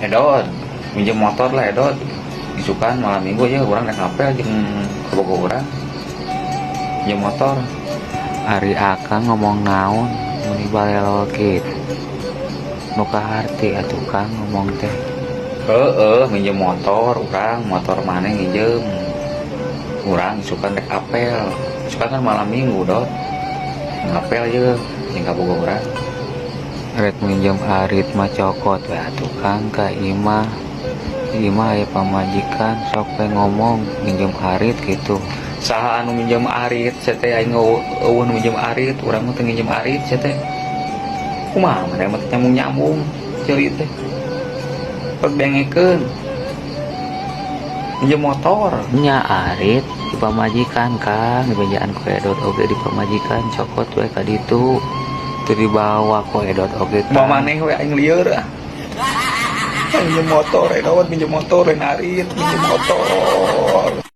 Edot minjem motor lah Edot isukan malam minggu aja orang naik apel jeung kebogo orang minjem motor. Ari akang ngomong naon muni balelo kitu nu kaharti atuh Kang ngomong teh. Minjem motor orang motor mana nginjem orang isukan naik apel isukan kan malam minggu Dot ngapel aja jeung kebogo orang. Rek minjem arit mah cokot we atuh Kang ka imah. Imah aya pamajikan sok we ngomong minjem arit gitu. Saha anu minjem arit saya teh aing eueuh minjem arit urang mah teu nginjem arit saya teh kumaha maneh mah nyambung ceuri teh peg dengekeun minjem motor Nya arit di pamajikan Kang di bejaan ku Edot oge di pamajikan cokot we ka ditu teu dibawa ku Edot oge mau Kang. maneh we aing lieur minjem motor Edot minjem motor lain arit minjem motor.